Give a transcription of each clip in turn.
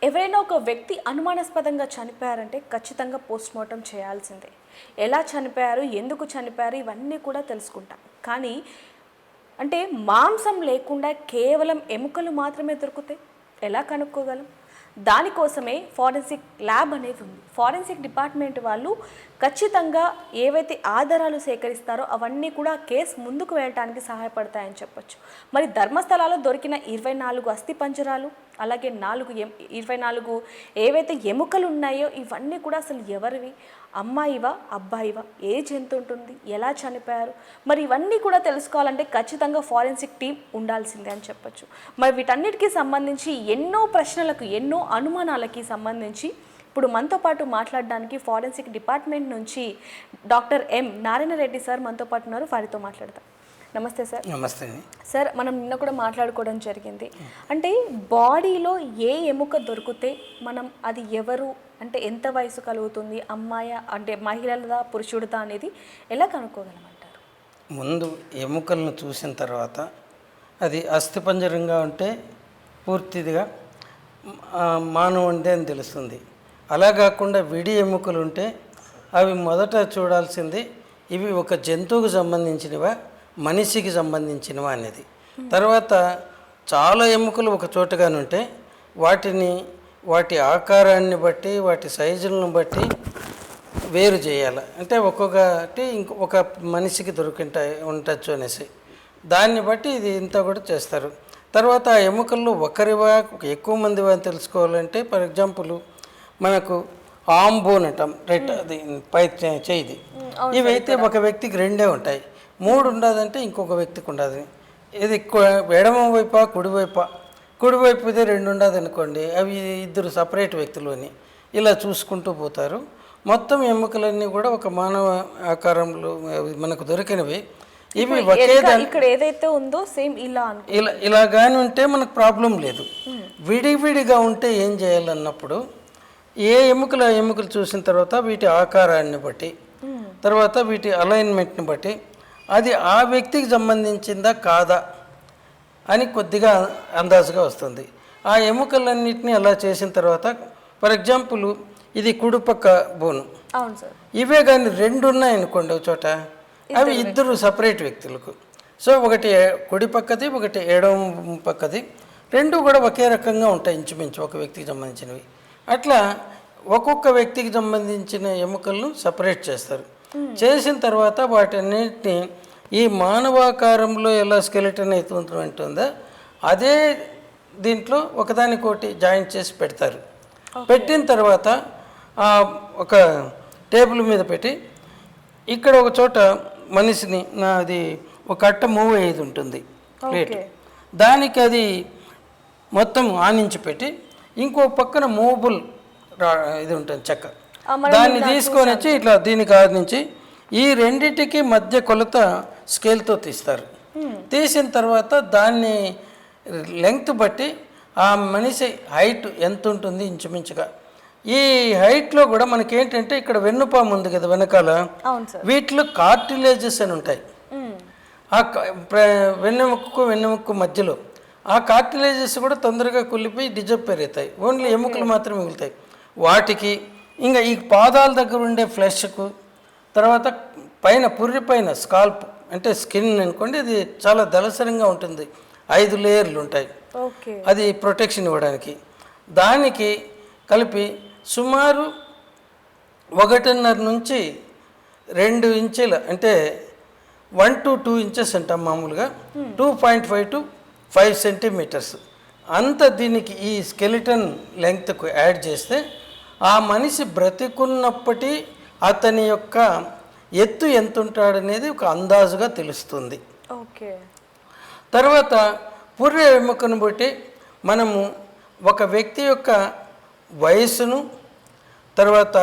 ఎవరైనా ఒక వ్యక్తి అనుమానాస్పదంగా చనిపోయారంటే ఖచ్చితంగా పోస్ట్మార్టం చేయాల్సిందే. ఎలా చనిపోయారు, ఎందుకు చనిపోయారు ఇవన్నీ కూడా తెలుసుకుంటాం. కానీ అంటే మాంసం లేకుండా కేవలం ఎముకలు మాత్రమే దొరుకుతాయి, ఎలా కనుక్కోగలం? దానికోసమే ఫారెన్సిక్ ల్యాబ్ అనేది ఉంది. ఫారెన్సిక్ డిపార్ట్మెంట్ వాళ్ళు ఖచ్చితంగా ఏవైతే ఆధారాలు సేకరిస్తారో అవన్నీ కూడా కేసు ముందుకు వెళ్ళడానికి సహాయపడతాయని చెప్పొచ్చు. మరి ధర్మస్థలాల్లో దొరికిన 24 అస్థిపంజరాలు, అలాగే 24 ఏవైతే ఎముకలు ఉన్నాయో ఇవన్నీ కూడా అసలు ఎవరివి, అమ్మాయివా అబ్బాయివా, ఏజ్ ఎంత ఉంటుంది, ఎలా చనిపోయారు, మరి ఇవన్నీ కూడా తెలుసుకోవాలంటే ఖచ్చితంగా ఫారెన్సిక్ టీం ఉండాల్సిందే అని చెప్పొచ్చు. మరి వీటన్నిటికీ సంబంధించి ఎన్నో ప్రశ్నలకు, ఎన్నో అనుమానాలకి సంబంధించి ఇప్పుడు మనతో పాటు మాట్లాడడానికి ఫారెన్సిక్ డిపార్ట్మెంట్ నుంచి doctor M Narayana Reddy sir మనతో పాటు ఉన్నారు. వారితో మాట్లాడతాం. నమస్తే సార్. నమస్తే సార్. మనం నిన్న కూడా మాట్లాడుకోవడం జరిగింది. అంటే బాడీలో ఏ ఎముక దొరికితే మనం అది ఎవరు, అంటే ఎంత వయసు కలుగుతుంది, అమ్మాయి అంటే మహిళలదా పురుషుడిదా అనేది ఎలా కనుక్కోగలమంటారు? ముందు ఎముకలను చూసిన తర్వాత అది అస్థిపంజరంగా ఉంటే పూర్తిగా మానవుండే అని తెలుస్తుంది. అలా కాకుండా విడి ఎముకలు ఉంటే అవి మొదట చూడాల్సింది ఇవి ఒక జంతువుకు సంబంధించినవా మనిషికి సంబంధించినవా అనేది. తర్వాత చాలా ఎముకలు ఒక చోటగానే ఉంటే వాటి ఆకారాన్ని బట్టి వాటి సైజులను బట్టి వేరు చేయాలి. అంటే ఒక్కొక్కటి ఒక మనిషికి ఉండొచ్చు అనేసి దాన్ని బట్టి ఇది ఇంత కూడా చేస్తారు. తర్వాత ఆ ఎముకల్లో ఒకరివా ఎక్కువ మందివా అని తెలుసుకోవాలంటే ఫర్ ఎగ్జాంపుల్ మనకు ఆర్మ్ బోన్ అంటాం, అది పై చేయిది, ఇవైతే ఒక వ్యక్తికి 2 ఉంటాయి. 3 ఉండదంటే ఇంకొక వ్యక్తికి ఉండదు. ఇది ఎడమ వైపా కుడివైపు ఇది 2 ఉండదు అనుకోండి, అవి 2 సపరేట్ వ్యక్తులని ఇలా చూసుకుంటూ పోతారు. మొత్తం ఎముకలన్నీ కూడా ఒక మానవ ఆకారంలో మనకు దొరికినవి. ఇవి ఒకే ఇక్కడ ఏదైతే ఉందో సేమ్ ఇలా కానీ ఉంటే మనకు ప్రాబ్లం లేదు. విడివిడిగా ఉంటే ఏం చేయాలన్నప్పుడు ఏ ఎముకలు చూసిన తర్వాత వీటి ఆకారాన్ని బట్టి, తర్వాత వీటి అలైన్మెంట్ని బట్టి అది ఆ వ్యక్తికి సంబంధించిందా కాదా అని కొద్దిగా అందాజుగా వస్తుంది. ఆ ఎముకలన్నింటినీ అలా చేసిన తర్వాత ఫర్ ఎగ్జాంపుల్ ఇది కుడిపక్క బోను, ఇవే కానీ 2 ఉన్నాయనుకోండి ఒక చోట, అవి 2 సపరేట్ వ్యక్తులకు. సో ఒకటి కుడి పక్కది, ఒకటి ఎడమ పక్కది, 2 కూడా ఒకే రకంగా ఉంటాయి ఇంచుమించు ఒక వ్యక్తికి సంబంధించినవి. అట్లా ఒక్కొక్క వ్యక్తికి సంబంధించిన ఎముకలను సపరేట్ చేస్తారు. చేసిన తర్వాత వాటన్నిటిని ఈ మానవాకారంలో ఎలా స్కెలిటన్ ఉంటుందో అదే దీంట్లో ఒకదానికొకటి జాయింట్ చేసి పెడతారు. పెట్టిన తర్వాత ఒక టేబుల్ మీద పెట్టి ఇక్కడ ఒక చోట మనిషిని అది ఒక అట్ట మూవ్ అయ్యేది ఉంటుంది ప్లేట్, దానికి అది మొత్తం ఆనించి పెట్టి ఇంకో పక్కన మూవబుల్ ఇది ఉంటుంది చెక్క, దాన్ని తీసుకొని వచ్చి ఇట్లా దీనికి ఆనించి ఈ రెండిటికి మధ్య కొలత స్కేల్తో తీస్తారు. తీసిన తర్వాత దాన్ని లెంగ్త్ బట్టి ఆ మనిషి హైట్ ఎంత ఉంటుంది ఇంచుమించుగా. ఈ హైట్లో కూడా మనకేంటంటే ఇక్కడ వెన్నుపాము ఉంది కదా వెనకాల, వీటిలో కార్టిలేజెస్ అని ఉంటాయి. ఆ వెన్నెముక్కు మధ్యలో ఆ కార్టిలేజెస్ కూడా తొందరగా కుళ్ళిపోయి డిజప్పేర్ అవుతాయి. ఓన్లీ ఎముకలు మాత్రమే మిగులుతాయి. వాటికి ఇంకా ఈ పాదాల దగ్గర ఉండే ఫ్లెష్కు, తర్వాత పైన పుర్రి పైన స్కాల్ప్ అంటే స్కిన్ అనుకోండి, అది చాలా దళసరంగా ఉంటుంది, 5 లేయర్లు ఉంటాయి. అది ప్రొటెక్షన్ ఇవ్వడానికి. దానికి కలిపి సుమారు 1.5 నుంచి 2 ఇంచుల అంటే 1 to 2 ఇంచెస్ అంటాం మామూలుగా, 2.5 to 5 సెంటీమీటర్స్ అంత దీనికి ఈ స్కెలిటన్ లెంగ్త్కు యాడ్ చేస్తే ఆ మనిషి బ్రతికున్నప్పటి అతని యొక్క ఎత్తు ఎంత ఉంటాడనేది ఒక అందాజుగా తెలుస్తుంది. తర్వాత పుర్రె ఎముకను బట్టి మనము ఒక వ్యక్తి యొక్క వయస్సును, తర్వాత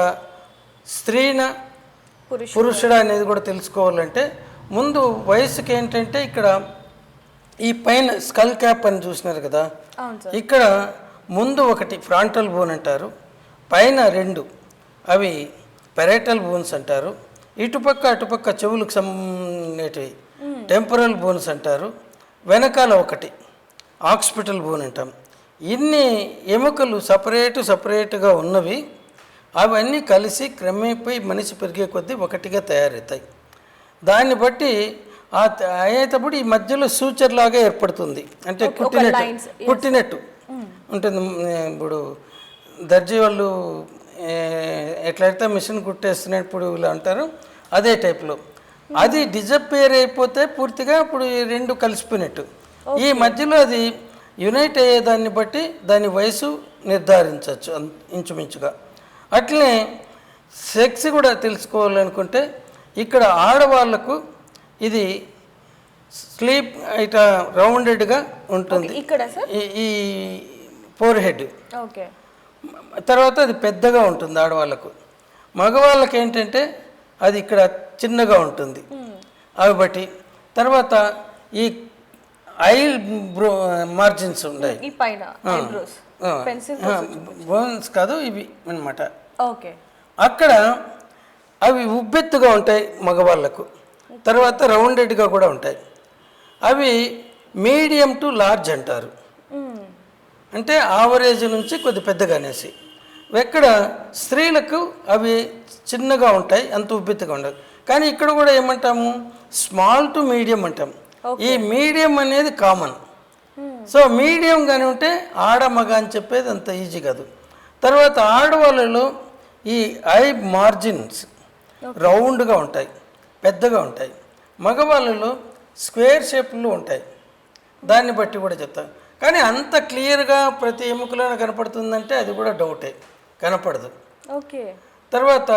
స్త్రీన పురుషుడా అనేది కూడా తెలుసుకోవాలంటే ముందు వయసుకి ఏంటంటే ఇక్కడ ఈ పైన స్కల్ క్యాప్ అని చూసినారు కదా, ఇక్కడ ముందు ఒకటి ఫ్రాంటల్ బోన్ అంటారు, పైన 2 అవి పెరైటల్ బోన్స్ అంటారు, ఇటుపక్క అటుపక్క చెవులకు సంబంధించినవి టెంపరల్ బోన్స్ అంటారు, వెనకాల ఒకటి ఆక్సిపిటల్ బోన్ అంటాం. ఇన్ని ఎముకలు సపరేట్గా ఉన్నవి అవన్నీ కలిసి క్రమేపై మనిషి పెరిగే కొద్దీ ఒకటిగా తయారవుతాయి. దాన్ని బట్టి అయ్యేటప్పుడు ఈ మధ్యలో సూచర్ లాగా ఏర్పడుతుంది, అంటే కుట్టినట్టు ఉంటుంది. ఇప్పుడు దర్జీ వాళ్ళు ఎట్లయితే మిషన్ కుట్టేస్తున్నప్పుడు ఇలా అంటారు, అదే టైప్లో అది డిజపేర్ అయిపోతే పూర్తిగా ఇప్పుడు ఈ రెండు కలిసిపోయినట్టు. ఈ మధ్యలో అది యునైట్ అయ్యేదాన్ని బట్టి దాని వయసు నిర్ధారించవచ్చు ఇంచుమించుగా. అట్లనే సెక్స్ కూడా తెలుసుకోవాలనుకుంటే ఇక్కడ ఆడవాళ్లకు ఇది స్లీప్ ఇట్లా రౌండెడ్గా ఉంటుంది, ఈ ఫోర్ హెడ్. తర్వాత అది పెద్దగా ఉంటుంది ఆడవాళ్ళకు. మగవాళ్ళకి ఏంటంటే అది ఇక్కడ చిన్నగా ఉంటుంది అవి బట్టి. తర్వాత ఈ ఐ మార్జిన్స్ ఉన్నాయి, బోన్స్ కాదు ఇవి అన్నమాట. అక్కడ అవి ఉబ్బెత్తుగా ఉంటాయి మగవాళ్ళకు. తర్వాత రౌండెడ్గా కూడా ఉంటాయి. అవి మీడియం టు లార్జ్ అంటారు, అంటే ఆవరేజ్ నుంచి కొద్ది పెద్దగా అనేసి. ఎక్కడ స్త్రీలకు అవి చిన్నగా ఉంటాయి, అంత ఉబ్బెత్తుగా ఉండదు. కానీ ఇక్కడ కూడా ఏమంటాము, స్మాల్ టు మీడియం అంటాం. ఈ మీడియం అనేది కామన్. సో మీడియం కానీ ఉంటే ఆడ మగ అని చెప్పేది అంత ఈజీ కాదు. తర్వాత ఆడవాళ్ళలో ఈ ఐ మార్జిన్స్ రౌండ్గా ఉంటాయి, పెద్దగా ఉంటాయి. మగవాళ్ళలో స్క్వేర్ షేప్లో ఉంటాయి. దాన్ని బట్టి కూడా చెప్తాను. కానీ అంత క్లియర్గా ప్రతి ఎముకలోనే కనపడుతుందంటే అది కూడా డౌటే, కనపడదు. తర్వాత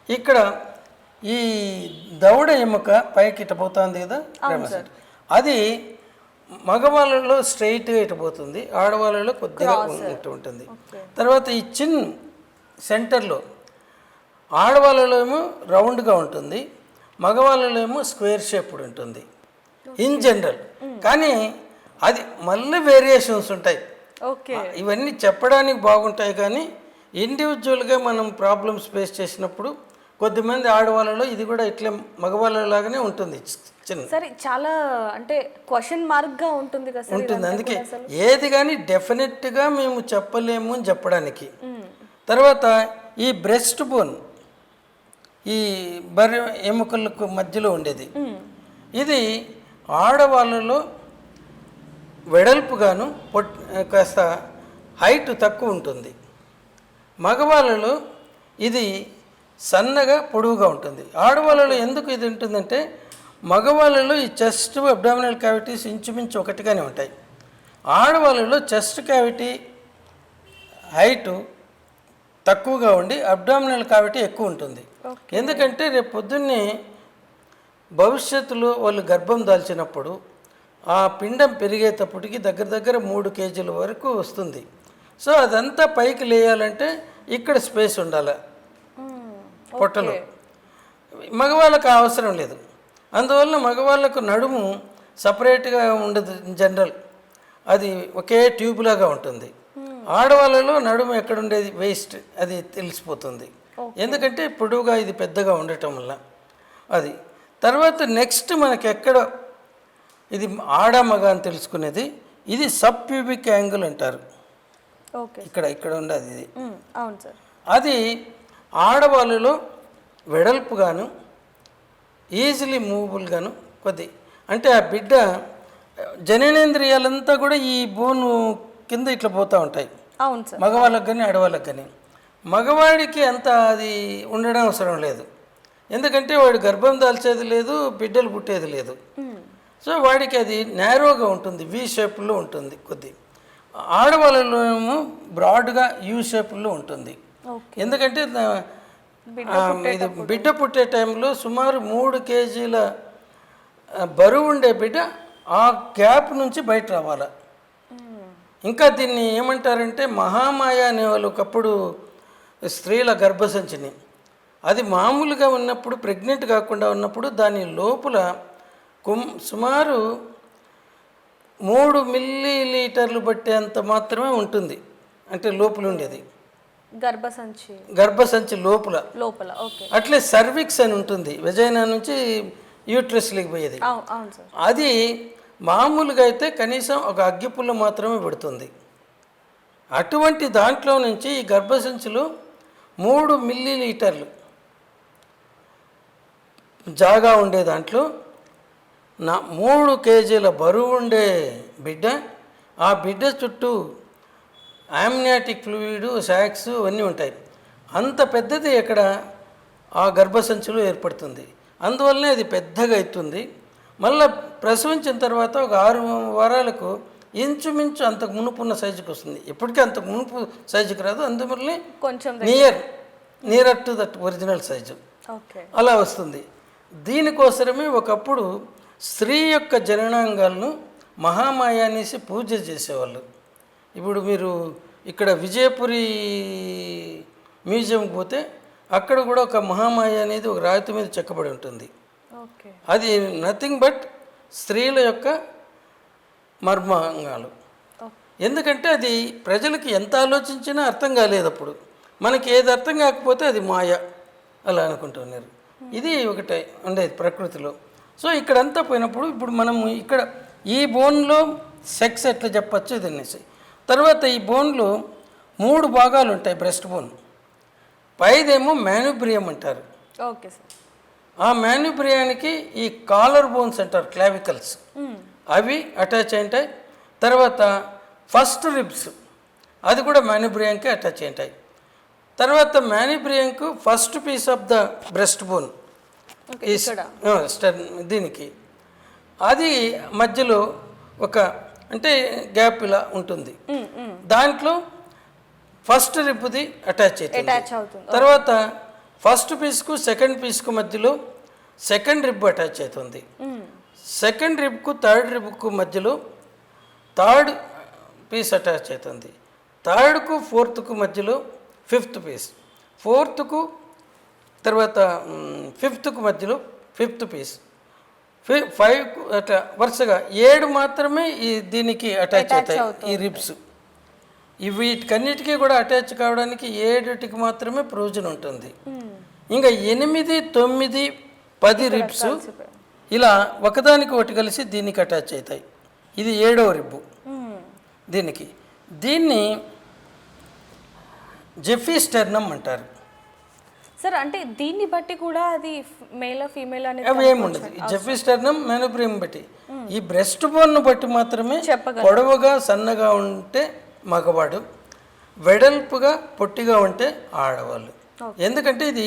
ఇక్కడ ఈ దవడ ఎముక పైకి ఇటపోతుంది కదా, అది మగవాళ్ళలో స్ట్రైట్గా ఇటపోతుంది, ఆడవాళ్ళలో కొద్దిగా ఉంటూ ఉంటుంది. తర్వాత ఈ చిన్ సెంటర్లో ఆడవాళ్ళలో ఏమో రౌండ్గా ఉంటుంది, మగవాళ్ళలో ఏమో స్క్వేర్ షేప్డ్ ఉంటుంది ఇన్ జనరల్. కానీ అది మళ్ళీ వేరియేషన్స్ ఉంటాయి. ఇవన్నీ చెప్పడానికి బాగుంటాయి, కానీ ఇండివిజువల్గా మనం ప్రాబ్లమ్స్ ఫేస్ చేసినప్పుడు కొద్దిమంది ఆడవాళ్ళలో ఇది కూడా ఇట్లా మగవాళ్ళలాగానే ఉంటుంది చిన్న. సరే, చాలా అంటే క్వశ్చన్ మార్క్గా ఉంటుంది కదా, ఉంటుంది. అందుకే ఏది కానీ డెఫినెట్గా మేము చెప్పలేము అని చెప్పడానికి. తర్వాత ఈ బ్రెస్ట్ బోన్, ఈ బర్రె ఎముకలకు మధ్యలో ఉండేది, ఇది ఆడవాళ్ళలో వెడల్పుగాను కాస్త హైట్ తక్కువ ఉంటుంది. మగవాళ్ళలో ఇది సన్నగా పొడవుగా ఉంటుంది. ఆడవాళ్ళలో ఎందుకు ఇది ఉంటుందంటే మగవాళ్ళలో ఈ చెస్ట్ అబ్డామినల్ క్యావిటీస్ ఇంచుమించు ఒకటిగానే ఉంటాయి. ఆడవాళ్ళలో చెస్ట్ క్యావిటీ హైటు తక్కువగా ఉండి అబ్డామినల్ క్యావిటీ ఎక్కువ ఉంటుంది. ఎందుకంటే రేపు పొద్దున్నే భవిష్యత్తులో వాళ్ళు గర్భం దాల్చినప్పుడు ఆ పిండం పెరిగేటప్పటికి దగ్గర 3 కేజీల వరకు వస్తుంది. సో అదంతా పైకి లేయాలంటే ఇక్కడ స్పేస్ ఉండాలి పొట్టలో. మగవాళ్ళకు అవసరం లేదు. అందువల్ల మగవాళ్ళకు నడుము సపరేట్గా ఉండదు జనరల్, అది ఒకే ట్యూబ్ లాగా ఉంటుంది. ఆడవాళ్ళలో నడుము ఎక్కడ ఉండేది వేస్ట్, అది తెలిసిపోతుంది. ఎందుకంటే పొడవుగా ఇది పెద్దగా ఉండటం వల్ల అది. తర్వాత నెక్స్ట్ మనకి ఎక్కడ ఇది ఆడ మగ అని తెలుసుకునేది, ఇది సబ్ ప్యూబిక్ యాంగిల్ అంటారు. ఇక్కడ ఉండదు ఇది. అది ఆడవాళ్ళలో వెడల్పుగాను ఈజీలీ మూవబుల్గాను కొద్ది, అంటే ఆ బిడ్డ జననేంద్రియాలంతా కూడా ఈ బోను కింద ఇట్లా పోతూ ఉంటాయి, మగవాళ్ళకి కానీ ఆడవాళ్ళకి కానీ. మగవాడికి అంత అది ఉండడం అవసరం లేదు, ఎందుకంటే వాడు గర్భం దాల్చేది లేదు, బిడ్డలు పుట్టేది లేదు. సో వాడికి అది నేరోగా ఉంటుంది, వి షేప్లో ఉంటుంది కొద్ది. ఆడవాళ్ళలో ఏమో బ్రాడ్గా యూ షేప్లో ఉంటుంది. ఎందుకంటే ఇది బిడ్డ పుట్టే టైంలో సుమారు 3 కేజీల బరువు ఉండే బిడ్డ ఆ గ్యాప్ నుంచి బయట రావాలి. ఇంకా దీన్ని ఏమంటారంటే మహామాయ అనేవాళ్ళు ఒకప్పుడు స్త్రీల గర్భసంచిని, అది మామూలుగా ఉన్నప్పుడు ప్రెగ్నెంట్ కాకుండా ఉన్నప్పుడు దాని లోపల సుమారు 3 మిల్లీలీటర్లు పట్టేంత మాత్రమే ఉంటుంది, అంటే లోపల ఉండేది గర్భసంచి లోపల. అట్లే సర్విక్స్ అని ఉంటుంది, వెజైనా నుంచి యూట్రస్లోకి పోయేది. అది మామూలుగా అయితే కనీసం ఒక అగ్గిపుల్ల మాత్రమే పెడుతుంది. అటువంటి దాంట్లో నుంచి ఈ గర్భసంచులు 3 మిల్లీలీటర్లు జాగా ఉండే దాంట్లో 3 కేజీల బరువు ఉండే బిడ్డ, ఆ బిడ్డ చుట్టూ ఆమ్నియాటిక్ ఫ్లూయిడ్, శాక్స్ అన్నీ ఉంటాయి. అంత పెద్దది ఎక్కడ ఆ గర్భసంచులు ఏర్పడుతుంది. అందువల్లనే అది పెద్దగా అవుతుంది. మళ్ళీ ప్రసవించిన తర్వాత ఒక 6 వారాలకు ఇంచుమించు అంతకు మునుపు ఉన్న సైజుకి వస్తుంది. ఇప్పటికీ అంతకు మునుపు సైజుకి రాదు, అందువల్లనే కొంచెం near to that original size అలా వస్తుంది. దీనికోసమే ఒకప్పుడు స్త్రీ యొక్క జననాంగాలను మహామాయ అనేసి పూజ చేసేవాళ్ళు. ఇప్పుడు మీరు ఇక్కడ విజయపురి మ్యూజియంకి పోతే అక్కడ కూడా ఒక మహామాయ అనేది ఒక రాతి మీద చెక్కబడి ఉంటుంది. అది నథింగ్ బట్ స్త్రీల యొక్క మర్మాంగాలు. ఎందుకంటే అది ప్రజలకి ఎంత ఆలోచించినా అర్థం కాలేదు. అప్పుడు మనకి ఏది అర్థం కాకపోతే అది మాయ అలా అనుకుంటున్నారు. ఇది ఒకటే ఉండేది ప్రకృతిలో. సో ఇక్కడంతా పోయినప్పుడు ఇప్పుడు మనము ఇక్కడ ఈ బోన్లో సెక్స్ ఎట్లా చెప్పచ్చు ఇది అనేసి. తర్వాత ఈ బోన్లో 3 భాగాలు ఉంటాయి. బ్రెస్ట్ బోన్ పైదేమో మ్యానుబ్రియం అంటారు. Okay sir. ఆ మ్యానుబ్రియానికి ఈ కాలర్ బోన్స్ అంటారు, క్లావికల్స్, అవి అటాచ్ అయింటాయి. తర్వాత ఫస్ట్ రిబ్స్ అది కూడా మ్యానుబ్రియంకి అటాచ్ అయింటాయి. తర్వాత మ్యానుబ్రియంకు first piece of the breast bone దీనికి అది మధ్యలో ఒక అంటే గ్యాప్ ఇలా ఉంటుంది. దాంట్లో ఫస్ట్ రిబ్ది అటాచ్ అవుతుంది. తర్వాత ఫస్ట్ పీస్కు సెకండ్ పీస్కు మధ్యలో సెకండ్ రిబ్ అటాచ్ అవుతుంది. సెకండ్ రిబ్కు థర్డ్ రిబ్కు మధ్యలో థర్డ్ పీస్ అటాచ్ అవుతుంది. థర్డ్కు ఫోర్త్కు మధ్యలో ఫిఫ్త్ పీస్, ఫోర్త్కు తర్వాత ఫిఫ్త్కు మధ్యలో ఫిఫ్త్ పీస్, 5కు అట్లా వరుసగా 7 మాత్రమే ఈ దీనికి అటాచ్ అవుతాయి. ఈ రిబ్స్ వీటికన్నిటికీ కూడా అటాచ్ కావడానికి 7టికి మాత్రమే ప్రయోజనం ఉంటుంది. ఇంకా 8, 9, 10 రిబ్స్ ఇలా ఒకదానికి ఒకటి కలిసి దీనికి అటాచ్ అవుతాయి. ఇది 7వ రిబ్బు దీనికి. దీన్ని జెఫీస్టర్నమ్ అంటారు సార్. అంటే దీన్ని బట్టి కూడా అది మేల్ ఫీమేల్ అనేది అవి ఏముండదు. జెఫీస్టర్నమ్ మ్యానుబ్రియం బట్టి, ఈ బ్రెస్ట్ బోన్ను బట్టి మాత్రమే పొడవుగా సన్నగా ఉంటే మగవాడు, వెడల్పుగా పొట్టిగా ఉంటే ఆడవాళ్ళు. ఎందుకంటే ఇది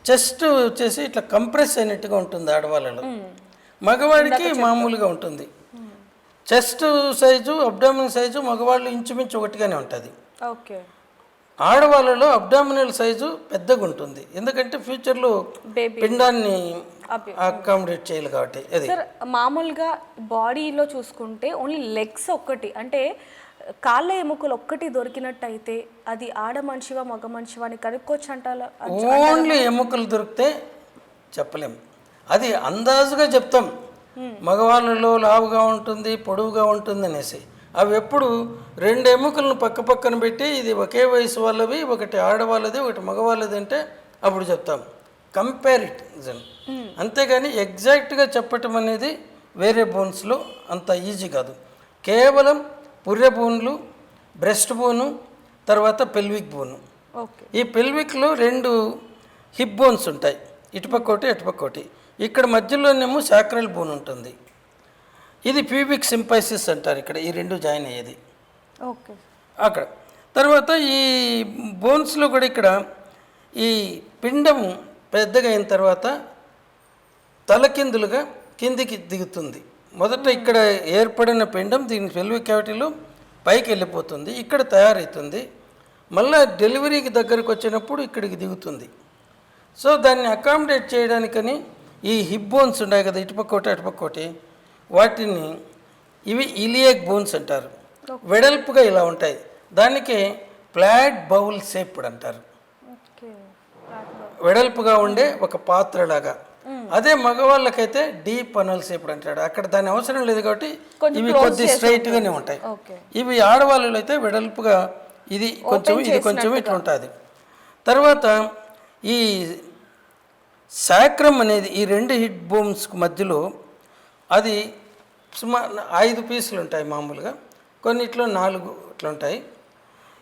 చెస్ట్ వచ్చేసి ఇట్లా కంప్రెస్ అయినట్టుగా ఉంటుంది ఆడవాళ్ళలో, మగవాడికి మామూలుగా ఉంటుంది. చెస్ట్ సైజు, అబ్డామినల్ సైజు మగవాళ్ళు ఇంచుమించు ఒకటిగానే ఉంటుంది. ఆడవాళ్ళలో అబ్డామినల్ సైజు పెద్దగా ఉంటుంది, ఎందుకంటే ఫ్యూచర్లో పిండాన్ని అకామిడేట్ చేయాలి కాబట్టి. అది మామూలుగా బాడీలో చూసుకుంటే ఓన్లీ లెగ్స్ ఒక్కటి, అంటే కాళ్ళ ఎముకలు ఒక్కటి దొరికినట్టయితే అది ఆడ మనిషివా మగ మనిషివా అని కనుక్కోవచ్చు అంటారా? ఓన్లీ ఎముకలు దొరికితే చెప్పలేం, అది అందాజుగా చెప్తాం. మగవాళ్ళలో లావుగా ఉంటుంది, పొడవుగా ఉంటుంది అనేసి. అవి ఎప్పుడు 2 ఎముకలను పక్క పక్కన పెట్టి ఇది ఒకే వయసు వాళ్ళవి, ఒకటి ఆడవాళ్ళది ఒకటి మగవాళ్ళది అంటే అప్పుడు చెప్తాం, కంపారిజన్. అంతేగాని ఎగ్జాక్ట్గా చెప్పటం అనేది వేరే బోన్స్లో అంత ఈజీ కాదు. కేవలం పుర్రె బోన్లు, బ్రెస్ట్ బోను, తర్వాత పెల్విక్ బోను. ఈ పెల్విక్లో 2 హిప్ బోన్స్ ఉంటాయి, ఇటుపక్కోటి అటుపక్కోటి. ఇక్కడ మధ్యలోనేమో సాక్రల్ బోన్ ఉంటుంది, ఇది ప్యూబిక్ సింపైసిస్ అంటారు. ఇక్కడ ఈ 2 జాయిన్ అయ్యేది అక్కడ. తర్వాత ఈ బోన్స్లో కూడా ఇక్కడ ఈ పిండము పెద్దగా అయిన తర్వాత తలకిందులుగా కిందికి దిగుతుంది. మొదట ఇక్కడ ఏర్పడిన పిండం దీని పెల్విక్ క్యావిటీలో పైకి వెళ్ళిపోతుంది, ఇక్కడ తయారవుతుంది. మళ్ళీ డెలివరీకి దగ్గరకు వచ్చినప్పుడు ఇక్కడికి దిగుతుంది. సో దాన్ని అకామిడేట్ చేయడానికని ఈ హిప్ బోన్స్ ఉన్నాయి కదా, ఇటుపక్కోటి అటుపక్కోటి, వాటిని ఇవి ఇలియక్ బోన్స్ అంటారు. వెడల్పుగా ఇలా ఉంటాయి, దానికి ఫ్లాట్ బౌల్ షేప్డ్ అంటారు. వెడల్పుగా ఉండే ఒక పాత్రలాగా. అదే మగవాళ్ళకైతే డీప్ అనల్ షేప్డ్ అంటాడు. అక్కడ దాని అవసరం లేదు కాబట్టి ఇవి కొద్ది స్ట్రైట్గానే ఉంటాయి. ఇవి ఆడవాళ్ళు అయితే వెడల్పుగా, ఇది కొంచెం ఇది కొంచెం ఇట్లా ఉంటుంది. తర్వాత ఈ సాక్రమ్ అనేది ఈ 2 హిప్ బోన్స్కి మధ్యలో అది సుమారు 5 పీసులు ఉంటాయి మామూలుగా, కొన్నిట్లో 4 ఇట్లా ఉంటాయి.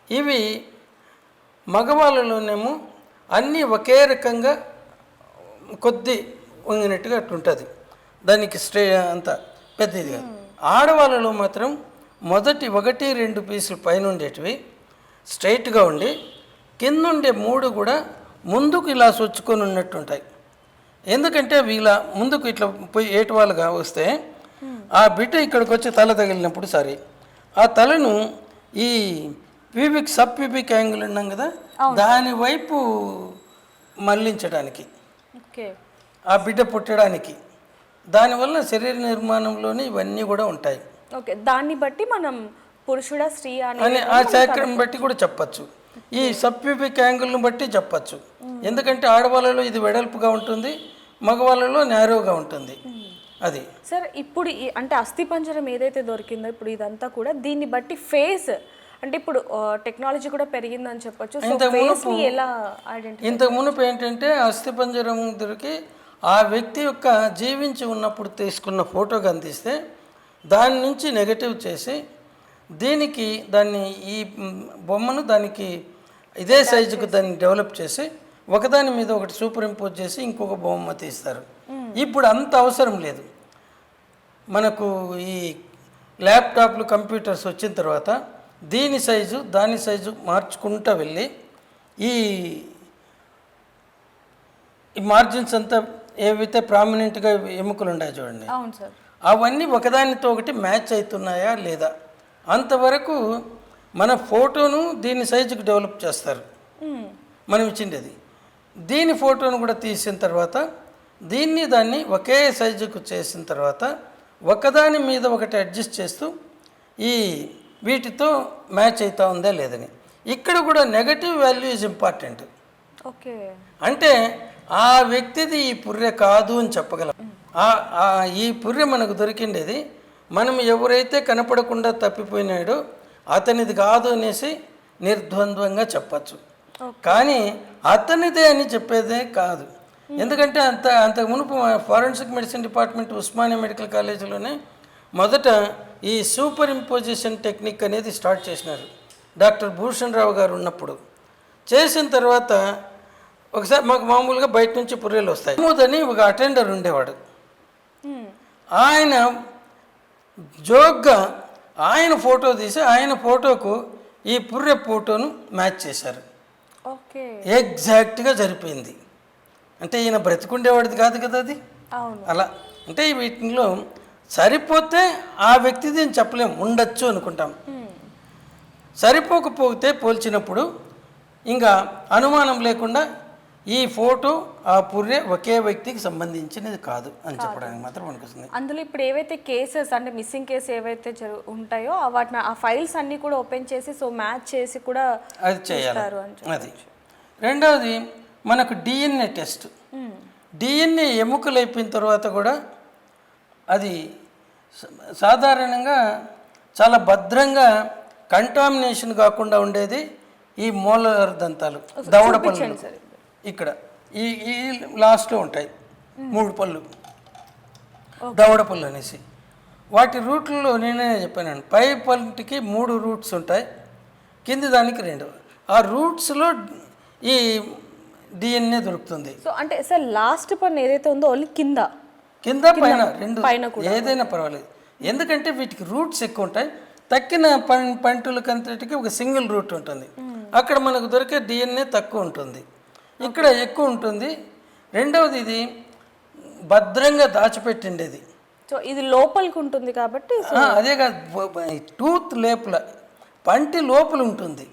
ఇవి మగవాళ్ళలోనేమో అన్నీ ఒకే రకంగా కొద్ది వంగినట్టుగా అట్లుంటుంది, దానికి అంత పెద్దదిగా. ఆడవాళ్ళలో మాత్రం మొదటి 1-2 పీసులు పైన ఉండేటివి స్ట్రైట్గా ఉండి కిందుండే 3 కూడా ముందుకు ఇలా సొచ్చుకొని ఉన్నట్టు ఉంటాయి. ఎందుకంటే అవి ఇలా ముందుకు ఇట్లా పోయి ఏటువాళ్ళుగా వస్తే ఆ బిడ్డ ఇక్కడికి వచ్చి తల తగిలినప్పుడు సరే ఆ తలను ఈ పీబిక్ సబ్ పీబిక్ యాంగిల్ ఉన్నాం కదా దాని వైపు మళ్ళించడానికి, ఓకే, ఆ బిడ్డ పుట్టడానికి, దానివల్ల శరీర నిర్మాణంలోనే ఇవన్నీ కూడా ఉంటాయి. ఓకే, దాన్ని బట్టి మనం పురుషుడా స్త్రీ అని ఆ చక్రం బట్టి కూడా చెప్పచ్చు, ఈ సబ్ప్యూబిక్ యాంగిల్ని బట్టి చెప్పచ్చు. ఎందుకంటే ఆడవాళ్ళలో ఇది వెడల్పుగా ఉంటుంది, మగవాళ్ళలో నేరోగా ఉంటుంది. అది సార్ ఇప్పుడు అంటే అస్థిపంజరం ఏదైతే దొరికిందో ఇప్పుడు ఇదంతా కూడా దీన్ని బట్టి ఫేస్ అంటే ఇప్పుడు టెక్నాలజీ కూడా పెరిగిందని చెప్పొచ్చు. ఇంతకు మునుపు ఏంటంటే అస్థిపంజరం దొరికి ఆ వ్యక్తి యొక్క జీవించి ఉన్నప్పుడు తీసుకున్న ఫోటో కనిపిస్తే దాని నుంచి నెగటివ్ చేసి దాన్ని ఈ బొమ్మను దానికి ఇదే సైజుకు దాన్ని డెవలప్ చేసి ఒకదాని మీద ఒకటి సూపర్ ఇంపోజ్ చేసి ఇంకొక బొమ్మ తీస్తారు. ఇప్పుడు అంత అవసరం లేదు. మనకు ఈ ల్యాప్టాప్లు కంప్యూటర్స్ వచ్చిన తర్వాత దీని సైజు దాని సైజు మార్చుకుంటూ వెళ్ళి ఈ మార్జిన్స్ అంతా ఏవైతే ప్రామినెంట్గా ఎముకలు ఉన్నాయి చూడండి, అవన్నీ ఒకదానితో ఒకటి మ్యాచ్ అవుతున్నాయా లేదా అంతవరకు మన ఫోటోను దీని సైజుకి డెవలప్ చేస్తారు. మనం ఇచ్చిండేది దీని ఫోటోను కూడా తీసిన తర్వాత దాన్ని ఒకే సైజుకు చేసిన తర్వాత ఒకదాని మీద ఒకటి అడ్జస్ట్ చేస్తూ ఈ వీటితో మ్యాచ్ అవుతా ఉందా లేదని. ఇక్కడ కూడా negative value is important. Okay, అంటే ఆ వ్యక్తిది ఈ పుర్రె కాదు అని చెప్పగలం. ఈ పుర్రె మనకు దొరికిండేది మనం ఎవరైతే కనపడకుండా తప్పిపోయినాడో అతనిది కాదు అనేసి నిర్ద్వంద్వంగా చెప్పచ్చు. కానీ అతనిదే అని చెప్పేదే కాదు. ఎందుకంటే అంతకు మునుపు forensic medicine department Osmania medical కాలేజీలోనే మొదట ఈ సూపర్ ఇంపోజిషన్ టెక్నిక్ అనేది స్టార్ట్ చేసినారు డాక్టర్ భూషణ్ రావు గారు ఉన్నప్పుడు. చేసిన తర్వాత ఒకసారి మాకు మామూలుగా బయట నుంచి పుర్రెలు వస్తాయి. అని ఒక అటెండర్ ఉండేవాడు. ఆయన జోక్గా ఆయన ఫోటో తీసి ఆయన ఫోటోకు ఈ పుర్రె ఫోటోను మ్యాచ్ చేశారు. ఎగ్జాక్ట్గా సరిపోయింది. అంటే ఈయన బ్రతికుండేవాడిది కాదు కదా అది. అలా అంటే వీటిలో సరిపోతే ఆ వ్యక్తిది అని చెప్పలేము, ఉండొచ్చు అనుకుంటాం. సరిపోకపోతే పోల్చినప్పుడు ఇంకా అనుమానం లేకుండా ఈ ఫోటో ఆ పుర్రె ఒకే వ్యక్తికి సంబంధించినది కాదు అని చెప్పడానికి మాత్రం అనిపిస్తుంది. అందులో ఇప్పుడు ఏవైతే కేసెస్ అంటే మిస్సింగ్ కేసు ఏవైతే ఉంటాయో వాటిని ఆ ఫైల్స్ అన్నీ కూడా ఓపెన్ చేసి మ్యాచ్ చేసి కూడా అది చేయాలి. అది రెండవది మనకు డిఎన్ఏ టెస్ట్. డిఎన్ఏ ఎముకలు అయిపోయిన తర్వాత కూడా అది సాధారణంగా చాలా భద్రంగా కంటామినేషన్ కాకుండా ఉండేది ఈ మోలార్ దంతాలు, దవడ పళ్ళు. ఇక్కడ ఈ లాస్ట్లో ఉంటాయి 3 పళ్ళు, దవడ పళ్ళు అనేసి. వాటి రూట్లలో నేనే చెప్పాను, పై పళ్ళకి 3 రూట్స్ ఉంటాయి, కింది దానికి 2. ఆ రూట్స్లో ఈ డిఎన్ఏ దొరుకుతుంది. సో అంటే సార్ లాస్ట్ పన్ను ఏదైతే ఉందో ఓన్లీ కింద పైన 2 ఏదైనా పర్వాలేదు. ఎందుకంటే వీటికి రూట్స్ ఎక్కువ ఉంటాయి. తక్కిన పంటులకంతటికి ఒక సింగిల్ రూట్ ఉంటుంది. అక్కడ మనకు దొరికే డిఎన్ఏ తక్కువ ఉంటుంది, ఇక్కడ ఎక్కువ ఉంటుంది. రెండవది ఇది భద్రంగా దాచిపెట్టిండేది. సో ఇది లోపలికి ఉంటుంది కాబట్టి అదే కాదు, టూత్ లోపల పంటి లోపల ఉంటుంది,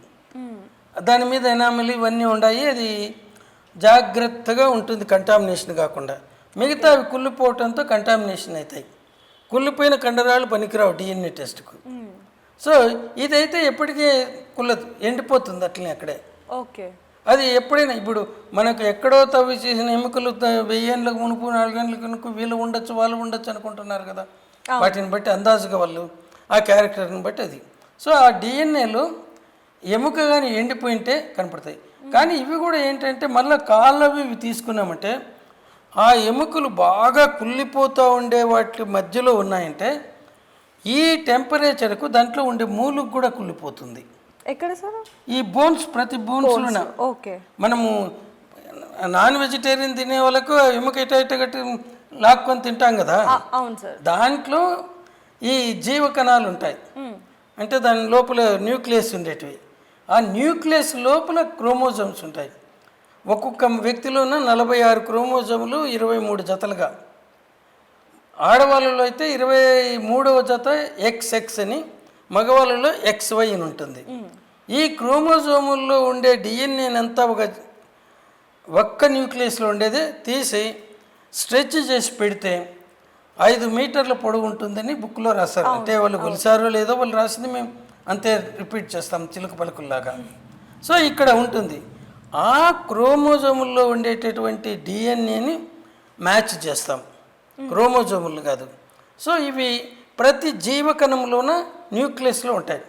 దాని మీద ఎనామిల్ ఇవన్నీ ఉన్నాయి. అది జాగ్రత్తగా ఉంటుంది కంటామినేషన్ కాకుండా. మిగతా అవి కుళ్ళిపోవటంతో కంటామినేషన్ అవుతాయి. కుళ్ళిపోయిన కండరాలు పనికిరావు డిఎన్ఏ టెస్ట్కు. సో ఇదైతే ఎప్పటికీ కుళ్ళదు, ఎండిపోతుంది అట్లనే అక్కడే. ఓకే, అది ఎప్పుడైనా ఇప్పుడు మనకు ఎక్కడో తవ్వి చేసిన ఎముకలు 1000 ఏళ్ళకు మునుపు 4 ఏళ్ళకు మునుపు వీళ్ళు ఉండొచ్చు వాళ్ళు ఉండొచ్చు అనుకుంటున్నారు కదా. వాటిని బట్టి అందాజుగా వాళ్ళు ఆ క్యారెక్టర్ని బట్టి అది. సో ఆ డిఎన్ఏలో ఎముక కానీ ఎండిపోయింటే కనపడతాయి. కానీ ఇవి కూడా ఏంటంటే మళ్ళీ కాళ్ళవి ఇవి తీసుకున్నామంటే ఆ ఎముకలు బాగా కుళ్ళిపోతూ ఉండే వాటి మధ్యలో ఉన్నాయంటే ఈ టెంపరేచర్కు దాంట్లో ఉండే మూలుగు కూడా కుళ్ళిపోతుంది. ఎక్కడ సార్? ఈ బోన్స్, ప్రతి బోన్స్లోన. ఓకే. మనము నాన్ వెజిటేరియన్ తినే వాళ్ళకు ఎముక ఇట గట్టి లాక్కొని తింటాం కదా, అవును సార్. దాంట్లో ఈ జీవకణాలు ఉంటాయి. అంటే దాని లోపల న్యూక్లియస్ ఉండేటివి. ఆ న్యూక్లియస్ లోపల క్రోమోజోమ్స్ ఉంటాయి. ఒక్కొక్క వ్యక్తిలోన 46 క్రోమోజోములు 23 జతలుగా. ఆడవాళ్ళలో అయితే 23వ జత XX అని, మగవాళ్ళలో XY అని ఉంటుంది. ఈ క్రోమోజోముల్లో ఉండే డిఎన్ఏని అంతా ఒక్క న్యూక్లియస్లో ఉండేది తీసి స్ట్రెచ్ చేసి పెడితే 5 మీటర్ల పొడవు ఉంటుందని బుక్లో రాశారు. అంటే వాళ్ళు కొలిసారో లేదో వాళ్ళు రాసింది మేము అంతే రిపీట్ చేస్తాం చిలుక పలుకుల్లాగా. సో ఇక్కడ ఉంటుంది. ఆ క్రోమోజోముల్లో ఉండేటటువంటి డిఎన్ఏని మ్యాచ్ చేస్తాం, క్రోమోజోములు కాదు. సో ఇవి ప్రతి జీవకణంలోన న్యూక్లియస్లో ఉంటాయి.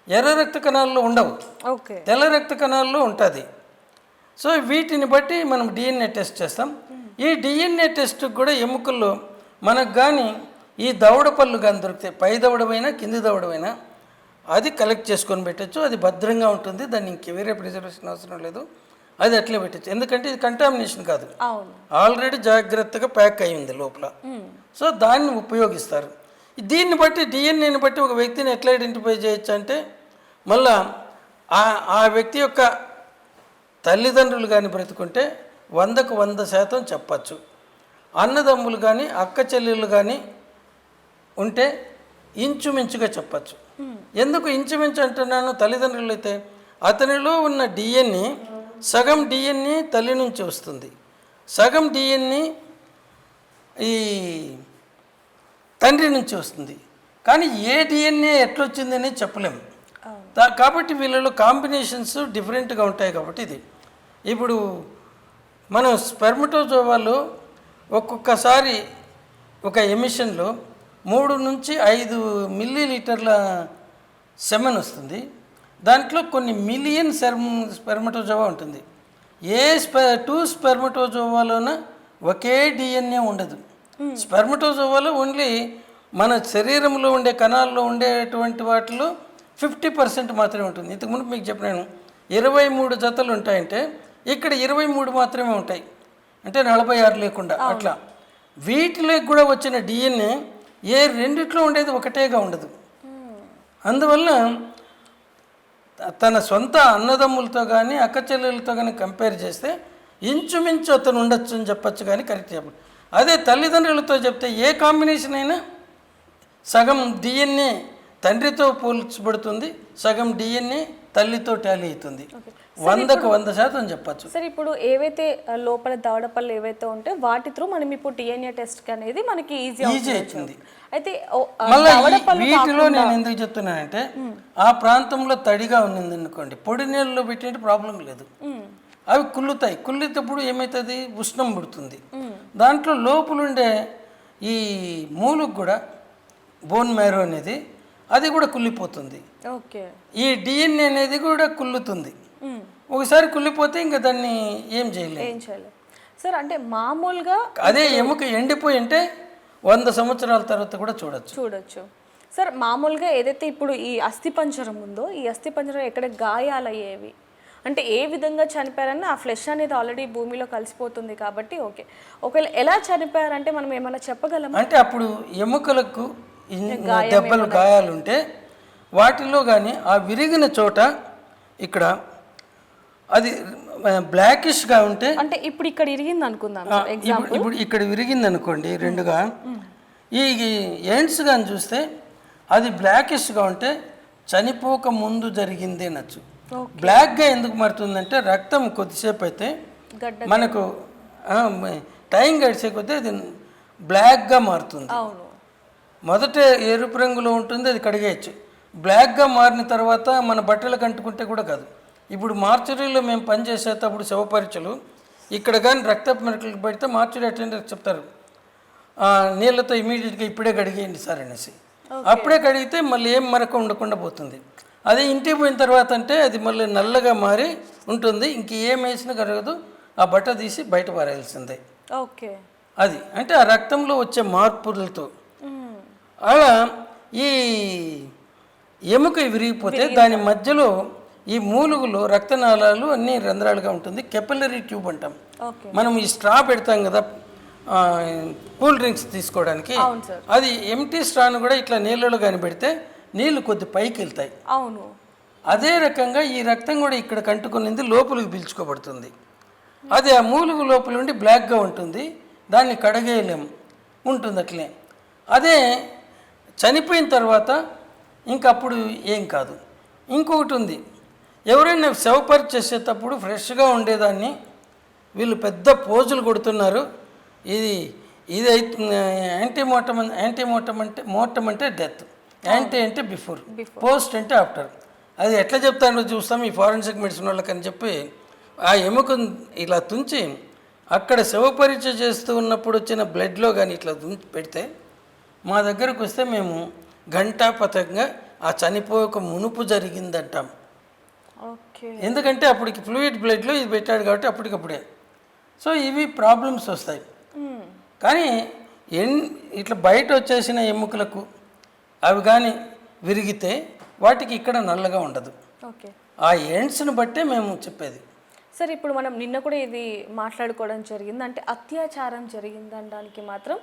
ఎర్ర రక్త కణాల్లో ఉండవు, తెల్ల రక్త కణాల్లో ఉంటుంది. సో వీటిని బట్టి మనం డిఎన్ఏ టెస్ట్ చేస్తాం. ఈ డిఎన్ఏ టెస్ట్కి కూడా ఎముకల్లో మనకు కానీ ఈ దవడ పళ్ళు కానీ దొరికితే, పై దవడమైనా కింది దవడమైనా, అది కలెక్ట్ చేసుకొని పెట్టచ్చు. అది భద్రంగా ఉంటుంది, దాన్ని ఇంక వేరే ప్రిజర్వేషన్ అవసరం లేదు, అది అట్లే పెట్టచ్చు. ఎందుకంటే ఇది కంటామినేషన్ కాదు, ఆల్రెడీ జాగ్రత్తగా ప్యాక్ అయి ఉంది లోపల. సో దాన్ని ఉపయోగిస్తారు. దీన్ని బట్టి డిఎన్ఏని బట్టి ఒక వ్యక్తిని ఎట్లా ఐడెంటిఫై చేయొచ్చు అంటే, మళ్ళా ఆ వ్యక్తి యొక్క తల్లిదండ్రులు కానీ బ్రతుకుంటే 100కు 100% చెప్పచ్చు. అన్నదమ్ములు కానీ అక్క చెల్లెళ్ళు కానీ ఉంటే ఇంచుమించుగా చెప్పచ్చు. ఎందుకు ఇంచుమించు అంటున్నాను? తల్లిదండ్రులు అయితే అతనిలో ఉన్న డిఎన్ఏ సగం డిఎన్ఏ తల్లి నుంచి వస్తుంది, సగం డిఎన్ఏ ఈ తండ్రి నుంచి వస్తుంది. కానీ ఏ డిఎన్ఏ ఎట్లొచ్చిందని చెప్పలేము. కాబట్టి వీళ్ళలో కాంబినేషన్స్ డిఫరెంట్గా ఉంటాయి. కాబట్టి ఇది ఇప్పుడు మనం స్పెర్మటోజోవాలో ఒక్కొక్కసారి ఒక ఎమిషన్లో 3 నుంచి 5 మిల్లీలీటర్ల సెమెన్ వస్తుంది. దాంట్లో కొన్ని మిలియన్ స్పెర్మటోజోవా ఉంటుంది. ఏ 2 స్పెర్మటోజోవాలోన ఒకే డిఎన్ఏ ఉండదు. స్పెర్మటోజోవాలో ఓన్లీ మన శరీరంలో ఉండే కణాల్లో ఉండేటువంటి వాటిలో 50% మాత్రమే ఉంటుంది. ఇంతకుముందు మీకు చెప్పినాను 23 జతలు ఉంటాయంటే ఇక్కడ 23 మాత్రమే ఉంటాయి, అంటే 46 లేకుండా అట్లా. వీటిలోకి కూడా వచ్చిన డిఎన్ఏ ఏ రెండిట్లో ఉండేది ఒకటేగా ఉండదు. అందువల్ల తన సొంత అన్నదమ్ములతో కానీ అక్క చెల్లెలతో కానీ కంపేర్ చేస్తే ఇంచుమించు అతను ఉండొచ్చు అని చెప్పచ్చు, కానీ కరెక్ట్ చెప్పండి. అదే తల్లిదండ్రులతో చెప్తే ఏ కాంబినేషన్ అయినా సగం డిఎన్ఏ తండ్రితో పోల్చబడుతుంది, సగం డిఎన్ఏ తల్లితో టాలీ అవుతుంది. 100కు 100% చెప్పచ్చు. సరే, ఇప్పుడు ఏవైతే లోపల దవడపళ్ళు ఏవైతే ఉంటే వాటి త్రూ మనం ఇప్పుడు డిఎన్ఏ టెస్ట్ అనేది మనకి ఈజీ అవుతుంది. అయితే మళ్ళీ వీటిలో నేను ఎందుకు చెప్తున్నానంటే, ఆ ప్రాంతంలో తడిగా ఉన్నది అనుకోండి, పొడి నీళ్ళలో పెట్టినట్టు ప్రాబ్లం లేదు, అవి కుళ్ళుతాయి. కుళ్ళేటప్పుడు ఏమవుతుంది, ఉష్ణం పుడుతుంది. దాంట్లో లోపలుండే ఈ మూలుకు కూడా బోన్ మ్యారో అనేది అది కూడా కుళ్ళిపోతుంది. ఈ డిఎన్ఏ అనేది కూడా కుళ్ళుతుంది. ఒకసారి కుళ్ళిపోతే ఇంకా దాన్ని ఏం చేయలేదు సార్. అంటే మామూలుగా అదే ఎముక ఎండిపోయి అంటే 100 సంవత్సరాల తర్వాత కూడా చూడొచ్చు సార్. మామూలుగా ఏదైతే ఇప్పుడు ఈ అస్థిపంజరం ఉందో, ఈ అస్థిపంజరం ఎక్కడ గాయాలయ్యేవి అంటే ఏ విధంగా చనిపోయారని, ఆ ఫ్లెష్ అనేది ఆల్రెడీ భూమిలో కలిసిపోతుంది కాబట్టి ఓకే. ఒకవేళ ఎలా చనిపోయారంటే మనం ఏమైనా చెప్పగలమా? అంటే అప్పుడు ఎముకలకు దెబ్బలు గాయాలుంటే వాటిలో కానీ ఆ విరిగిన చోట ఇక్కడ అది బ్లాకిష్గా ఉంటే, అంటే ఇప్పుడు ఇక్కడ ఇరిగింది అనుకుందాం, ఇప్పుడు ఇక్కడ విరిగింది అనుకోండి రెండుగా, ఈ ఎండ్స్ కానీ చూస్తే అది బ్లాకిష్గా ఉంటే చనిపోక ముందు జరిగింది అనొచ్చు. బ్లాక్గా ఎందుకు మారుతుందంటే రక్తం కొద్దిసేపు అయితే మనకు టైం గడిచే కొద్దీ అది బ్లాక్గా మారుతుంది. మొదట ఎరుపు రంగులో ఉంటుంది, అది కడిగేయచ్చు. బ్లాక్గా మారిన తర్వాత మన బట్టలకు అంటుకుంటే కూడా కాదు. ఇప్పుడు మార్చురీలో మేము పనిచేసేటప్పుడు శవ పరీక్షలు ఇక్కడ కానీ రక్తపు మెరకలు పెడితే మార్చురీ అటెండర్ చెప్తారు, నీళ్ళతో ఇమీడియట్గా ఇప్పుడే కడిగేయండి సార్ అనేసి. అప్పుడే కడిగితే మళ్ళీ ఏం మరక ఉండకుండా పోతుంది. అదే ఇంటికి పోయిన తర్వాత అంటే అది మళ్ళీ నల్లగా మారి ఉంటుంది, ఇంక ఏం వేసినా కరగదు, ఆ బట్ట తీసి బయట పారేయాల్సిందే. అది అంటే ఆ రక్తంలో వచ్చే మార్పులతో. అలా ఈ ఎముక విరిగిపోతే దాని మధ్యలో ఈ మూలుగులో రక్తనాళాలు అన్ని రంధ్రాలుగా ఉంటుంది, కెపిలరీ ట్యూబ్ అంటాం. ఓకే. మనం ఈ స్ట్రా పెడతాం కదా కూల్ డ్రింక్స్ తీసుకోవడానికి, అవును సార్. అది ఎంటీ స్ట్రాను కూడా ఇట్లా నీళ్ళలో కానీ పెడితే నీళ్లు కొద్ది పైకి వెళ్తాయి. అవును. అదే రకంగా ఈ రక్తం కూడా ఇక్కడ కంటుకునింది లోపలికి పీల్చుకోబడుతుంది. అది ఆ మూలుగు లోపల ఉండి బ్లాక్గా ఉంటుంది, దాన్ని కడగేయలేము, ఉంటుంది అట్లే. అదే చనిపోయిన తర్వాత ఇంకప్పుడు ఏం కాదు. ఇంకొకటి ఉంది, ఎవరైనా శవపరీక్ష చేసేటప్పుడు ఫ్రెష్గా ఉండేదాన్ని వీళ్ళు పెద్ద పోజులు కొడుతున్నారు, ఇది ఇది మోర్టం అంటే డెత్, యాంటీ అంటే బిఫోర్, పోస్ట్ అంటే ఆఫ్టర్. అది ఎట్లా చెప్తానో చూస్తాం ఈ ఫారెన్సిక్ మెడిసిన్ వాళ్ళకని చెప్పి ఆ ఎముకను ఇలా తుంచి అక్కడ శవపరీక్ష చేస్తూ ఉన్నప్పుడు వచ్చిన బ్లడ్లో కానీ ఇట్లా పెడితే మా దగ్గరకు వస్తే మేము ఘంటాపథంగా ఆ చనిపోక మునుపు జరిగిందంటాం. ఓకే. ఎందుకంటే అప్పటికి ఫ్లూయిడ్ బ్లడ్లో ఇది పెట్టాడు కాబట్టి అప్పటికప్పుడే. సో ఇవి ప్రాబ్లమ్స్ వస్తాయి. కానీ ఇట్లా బయట వచ్చేసిన ఎముకలకు అవి కానీ విరిగితే వాటికి ఇక్కడ నల్లగా ఉండదు. ఓకే. ఆ ఎండ్స్ని బట్టే మేము చెప్పేది. సార్ ఇప్పుడు మనం నిన్న కూడా ఇది మాట్లాడుకోవడం జరిగింది, అంటే అత్యాచారం జరిగిందనడానికి మాత్రం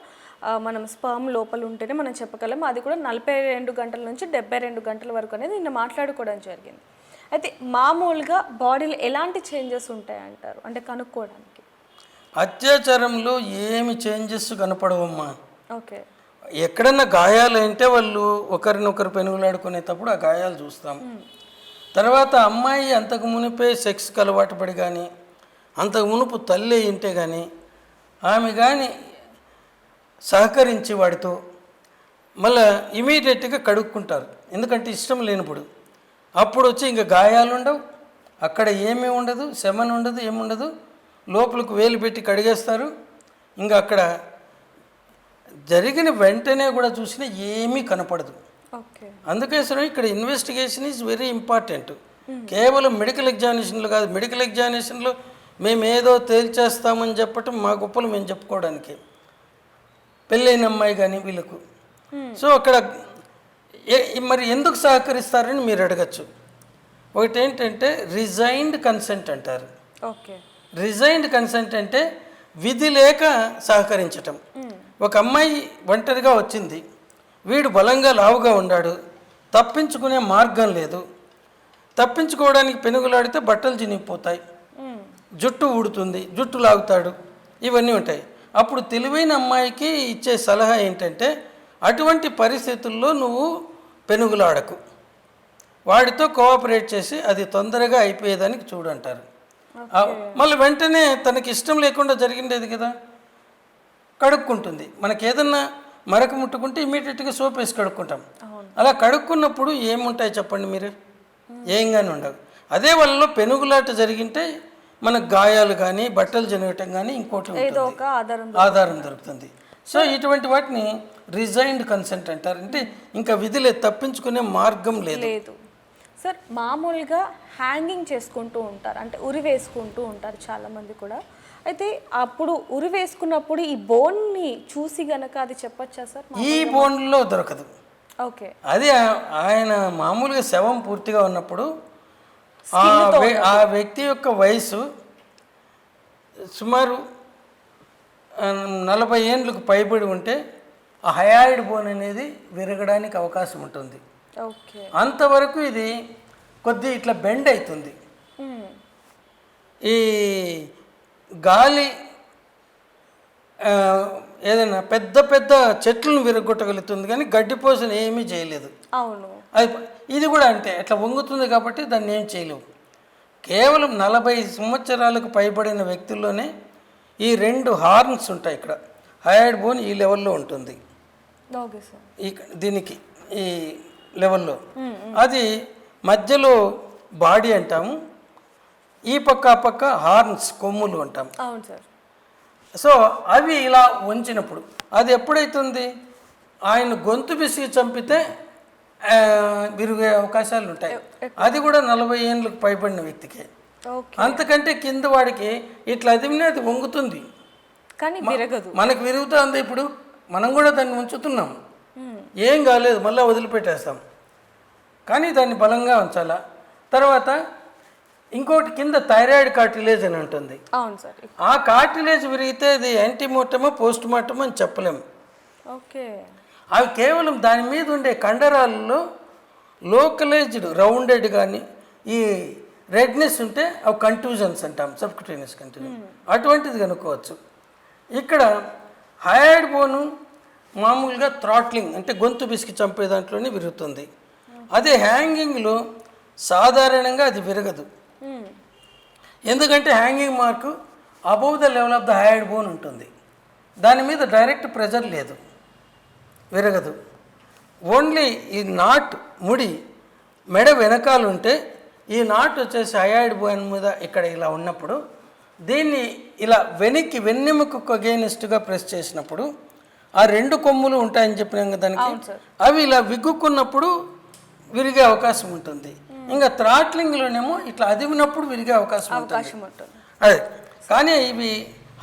మనం స్పర్మ్ లోపల ఉంటేనే మనం చెప్పగలం. అది కూడా 42 గంటల నుంచి 72 గంటల వరకు అనేది నిన్న మాట్లాడుకోవడం జరిగింది. అయితే మామూలుగా బాడీలో ఎలాంటి చేంజెస్ ఉంటాయంటారు, అంటే కనుక్కోవడానికి? అత్యాచారంలో ఏమి చేంజెస్ కనపడవమ్మా. ఓకే. ఎక్కడన్నా గాయాలు అంటే వాళ్ళు ఒకరినొకరు పెనుగులాడుకునేటప్పుడు ఆ గాయాలు చూస్తాం. తర్వాత అమ్మాయి అంతకు మునిపే సెక్స్కి అలవాటు పడి కానీ అంతకు మునుపు తల్లి ఇంటే కానీ ఆమె కానీ సహకరించి వాడితో మళ్ళీ ఇమీడియట్గా కడుక్కుంటారు, ఎందుకంటే ఇష్టం లేనప్పుడు. అప్పుడు వచ్చి ఇంకా గాయాలు ఉండవు, అక్కడ ఏమీ ఉండదు, శమన ఉండదు, ఏముండదు, లోపలికి వేలు పెట్టి కడిగేస్తారు. ఇంకా అక్కడ జరిగిన వెంటనే కూడా చూసినా ఏమీ కనపడదు. ఓకే. అందుకోసం ఇక్కడ ఇన్వెస్టిగేషన్ ఈజ్ వెరీ ఇంపార్టెంట్. కేవలం మెడికల్ ఎగ్జామినేషన్లు కాదు, మెడికల్ ఎగ్జామినేషన్లో మేము ఏదో తేల్చేస్తామని చెప్పటం మా గొప్పలు మేము చెప్పుకోవడానికి, పెళ్ళైన అమ్మాయి కానీ వీళ్ళకు. సో అక్కడ మరి ఎందుకు సహకరిస్తారని మీరు అడగచ్చు. ఒకటి ఏంటంటే రిజైన్డ్ కన్సెంట్ అంటారు. ఓకే. రిజైన్డ్ కన్సెంట్ అంటే విధి లేక సహకరించటం. ఒక అమ్మాయి ఒంటరిగా వచ్చింది, వీడు బలంగా లావుగా ఉన్నాడు, తప్పించుకునే మార్గం లేదు, తప్పించుకోవడానికి పెనుగులాడితే బట్టలు చినిగిపోతాయి, జుట్టు ఊడుతుంది, జుట్టు లాగుతాడు, ఇవన్నీ ఉంటాయి. అప్పుడు తెలివైన అమ్మాయికి ఇచ్చే సలహా ఏంటంటే అటువంటి పరిస్థితుల్లో నువ్వు పెనుగులాడకు, వాడితో కోఆపరేట్ చేసి అది తొందరగా అయిపోయేదానికి చూడంటారు. మళ్ళీ వెంటనే తనకి ఇష్టం లేకుండా జరిగిండేది కదా, కడుక్కుంటుంది. మనకి ఏదన్నా మరక ముట్టుకుంటే ఇమీడియట్గా సోప్ వేసి కడుక్కుంటాం. అలా కడుక్కున్నప్పుడు ఏముంటాయి చెప్పండి మీరు? ఏం కానీ ఉండవు. అదే వాళ్ళలో పెనుగులాట జరిగింటే మనకు గాయాలు కానీ బట్టలు జరగటం కానీ ఇంకోటి ఆధారం దొరుకుతుంది. సో ఇటువంటి వాటిని రిజైన్డ్ కన్సెంట్ అంటారు. అంటే ఇంకా విధి లేదు, తప్పించుకునే మార్గం లేదు. సార్ మామూలుగా హ్యాంగింగ్ చేసుకుంటూ ఉంటారు, అంటే ఉరి వేసుకుంటూ ఉంటారు చాలామంది కూడా. అయితే అప్పుడు ఉరి వేసుకున్నప్పుడు ఈ బోన్ని చూసి గనక అది చెప్పచ్చా సార్? ఈ బోన్లో దొరకదు. ఓకే. అది ఆయన మామూలుగా శవం పూర్తిగా ఉన్నప్పుడు ఆ వ్యక్తి యొక్క వయసు సుమారు 40 ఏండ్లకు పైబడి ఉంటే ఆ హయాయిడ్ బోన్ అనేది విరగడానికి అవకాశం ఉంటుంది. ఓకే. అంతవరకు ఇది కొద్ది ఇట్లా బెండ్ అవుతుంది. ఈ గాలి ఏదైనా పెద్ద పెద్ద చెట్లను విరగొట్టగలుగుతుంది కానీ గడ్డిపోసను ఏమీ చేయలేదు. అవును. ఇది కూడా అంటే అట్లా వంగుతుంది కాబట్టి దాన్ని ఏం చేయలేవు. కేవలం 40 సంవత్సరాలకు పైబడిన వ్యక్తుల్లోనే ఈ 2 హార్న్స్ ఉంటాయి. ఇక్కడ హయాయిడ్ బోన్ ఈ లెవెల్లో ఉంటుంది. Okay sir. దీనికి ఈ లెవెల్లో అది మధ్యలో బాడీ అంటాము, ఈ పక్క ఆ పక్క హార్న్స్ కొమ్ములు అంటాము. అవును సార్. సో అవి ఇలా వంచినప్పుడు అది ఎప్పుడైతుంది, ఆయన గొంతు బిసిగి చంపితే విరిగే అవకాశాలు ఉంటాయి. అది కూడా 40 ఏళ్ళకు పైబడిన వ్యక్తికి. అంతకంటే కింద వాడికి ఇట్లా అదిమినే అది వంగుతుంది కానీ విరగదు. మనకు విరుగుతుంది. ఇప్పుడు మనం కూడా దాన్ని ఉంచుతున్నాం, ఏం కాలేదు, మళ్ళీ వదిలిపెట్టేస్తాం. కానీ దాన్ని బలంగా ఉంచాలా. తర్వాత ఇంకోటి కింద థైరాయిడ్ కార్టిలేజ్ అని ఉంటుంది. అవును సార్. ఆ కార్టిలేజ్ విరిగితే అది యాంటీమోర్టమో పోస్ట్ మార్టమో అని చెప్పలేము. ఓకే. అవి కేవలం దాని మీద ఉండే కండరాలలో లోకలైజ్డ్ రౌండెడ్ కానీ ఈ రెడ్నెస్ ఉంటే అవి కంట్యూజన్స్ అంటాం, సబ్క్యూటేనియస్ కంట్యూజన్, అటువంటిది కనుక్కోవచ్చు. ఇక్కడ హైడ్ బోను మామూలుగా థ్రాట్లింగ్ అంటే గొంతు బిసికి చంపే దాంట్లోనే విరుగుతుంది. అదే హ్యాంగింగ్లో సాధారణంగా అది విరగదు. ఎందుకంటే hanging mark above the level of the hide bone ఉంటుంది, దాని మీద డైరెక్ట్ ప్రెజర్ లేదు, విరగదు. ఓన్లీ ఈ నాట్ ముడి మెడ వెనకాల ఉంటే ఈ నాట్ వచ్చేసి హైడ్ బోన్ మీద ఇక్కడ ఇలా ఉన్నప్పుడు దీన్ని ఇలా వెనక్కి వెన్నెముకకు అగేనిస్ట్గా ప్రెస్ చేసినప్పుడు ఆ రెండు కొమ్ములు ఉంటాయని చెప్పినాం కదా దానికి, అవి ఇలా విగ్గుకున్నప్పుడు విరిగే అవకాశం ఉంటుంది. ఇంకా థ్రాట్లింగ్లోనేమో ఇట్లా అదివినప్పుడు విరిగే అవకాశం ఉంటుంది. అదే కానీ ఇవి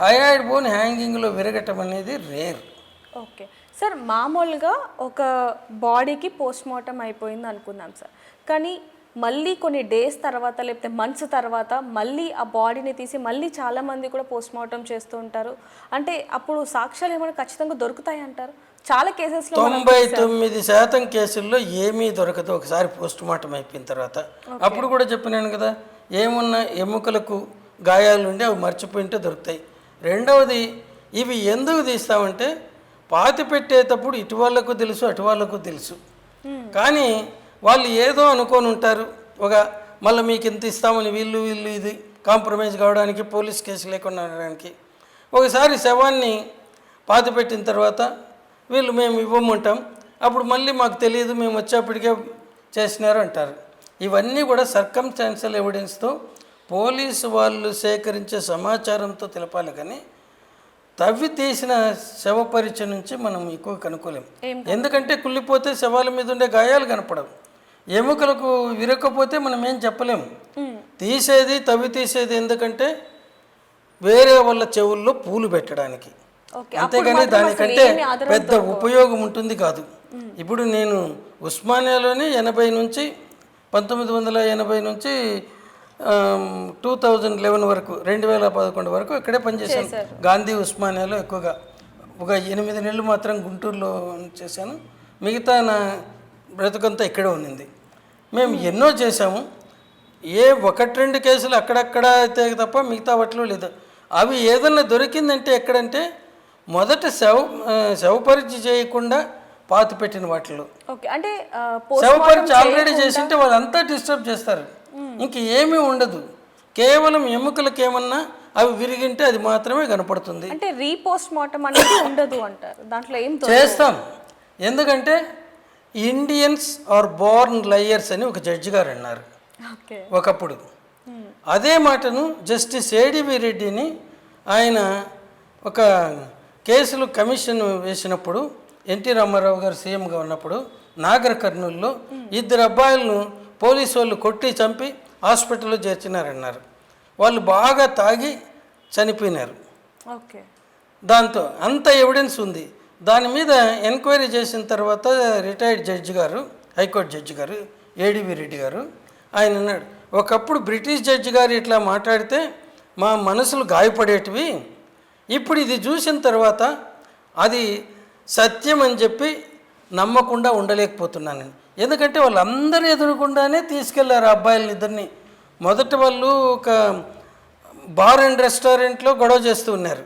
హైడ్ బోన్ హ్యాంగింగ్లో విరగటం అనేది రేర్. ఓకే సార్, మామూలుగా ఒక బాడీకి పోస్ట్ మార్టం అయిపోయింది అనుకున్నాం సార్, కానీ మళ్ళీ కొన్ని డేస్ తర్వాత లేకపోతే మంత్స్ తర్వాత మళ్ళీ ఆ బాడీని తీసి మళ్ళీ చాలామంది కూడా పోస్ట్ మార్టం చేస్తూ ఉంటారు. అంటే అప్పుడు సాక్ష్యాలు ఏమైనా ఖచ్చితంగా దొరుకుతాయి అంటారు? చాలా కేసెస్లో 99% కేసుల్లో ఏమీ దొరకదు ఒకసారి పోస్ట్ మార్టం అయిపోయిన తర్వాత. అప్పుడు కూడా చెప్పినాను కదా, ఏమున్నా ఎముకలకు గాయాలు ఉండి అవి మర్చిపోయింటే దొరుకుతాయి. రెండవది, ఇవి ఎందుకు తీస్తామంటే పాతి పెట్టేటప్పుడు ఇటు వాళ్ళకు తెలుసు అటు వాళ్ళకు తెలుసు, కానీ వాళ్ళు ఏదో అనుకొని ఉంటారు. మళ్ళీ మీకు ఇంత ఇస్తామని వీళ్ళు ఇది కాంప్రమైజ్ కావడానికి, పోలీస్ కేసు లేకుండా ఉండడానికి. ఒకసారి శవాన్ని పాతి పెట్టిన తర్వాత వీళ్ళు మేము ఇవ్వమంటాం, అప్పుడు మళ్ళీ మాకు తెలియదు మేము వచ్చేప్పటికే చేసినారు అంటారు. ఇవన్నీ కూడా సర్కమ్స్టాన్షియల్ ఎవిడెన్స్తో పోలీసు వాళ్ళు సేకరించే సమాచారంతో తెలపాలి, కానీ తవ్వి తీసిన శవ పరీక్ష నుంచి మనం ఎక్కువ కనుక్కోలేం. ఎందుకంటే కుళ్ళిపోతే శవాల మీద ఉండే గాయాలు కనపడవు, ఎముకలకు విరకపోతే మనం ఏం చెప్పలేము. తవ్వి తీసేది ఎందుకంటే వేరే వాళ్ళ చెవుల్లో పూలు పెట్టడానికి, అంతేగాని దానికంటే పెద్ద ఉపయోగం ఉంటుంది కాదు. ఇప్పుడు నేను ఉస్మానియాలోనే 1980 నుంచి 2011 వరకు 2011 వరకు ఇక్కడే పనిచేశాను. గాంధీ ఉస్మానియాలో ఎక్కువగా ఒక 8 నెలలు మాత్రం గుంటూరులో చేశాను. మిగతా నా బ్రతుకంతా ఇక్కడే ఉన్నింది. మేము ఎన్నో చేసాము. 1-2 కేసులు అక్కడక్కడ అయితే తప్ప మిగతా వాటిలో లేదు. అవి ఏదన్నా దొరికిందంటే ఎక్కడంటే మొదట శవ పరీక్ష చేయకుండా పాతి పెట్టిన వాటిలో. అంటే శవ పరీక్ష ఆల్రెడీ చేసింటే వాళ్ళంతా డిస్టర్బ్ చేస్తారు, ఇంక ఏమీ ఉండదు. కేవలం ఎముకలకు ఏమన్నా అవి విరిగింటే అది మాత్రమే కనపడుతుంది. అంటే రీపోస్ట్ మార్టం అనేది ఉండదు అంటారు, దాంట్లో ఏం చేస్తాం. ఎందుకంటే ఇండియన్స్ ఆర్ బోర్న్ లయర్స్ అని ఒక జడ్జి గారు అన్నారు ఒకప్పుడు. అదే మాటను జస్టిస్ ఏడివి రెడ్డిని ఆయన ఒక కేసులు కమిషన్ వేసినప్పుడు ఎన్టీ రామారావు గారు సీఎంగా ఉన్నప్పుడు నాగర్ కర్నూలులో 2 అబ్బాయిలను పోలీసు వాళ్ళు కొట్టి చంపి హాస్పిటల్లో చేర్చినారన్నారు. వాళ్ళు బాగా తాగి చనిపోయినారు. దాంతో అంత ఎవిడెన్స్ ఉంది. దాని మీద ఎంక్వైరీ చేసిన తర్వాత రిటైర్డ్ జడ్జి గారు, హైకోర్టు జడ్జి గారు ఏడివి రెడ్డి గారు, ఆయన అన్నాడు, ఒకప్పుడు బ్రిటిష్ జడ్జి గారు ఇట్లా మాట్లాడితే మా మనసులు గాయపడేటివి, ఇప్పుడు ఇది చూసిన తర్వాత అది సత్యం అని చెప్పి నమ్మకుండా ఉండలేకపోతున్నాను. ఎందుకంటే వాళ్ళందరూ ఎదురుకుండానే తీసుకెళ్లారు ఆ అబ్బాయిలని ఇద్దరిని. మొదట వాళ్ళు ఒక బార్ అండ్ రెస్టారెంట్లో గొడవ చేస్తూ ఉన్నారు.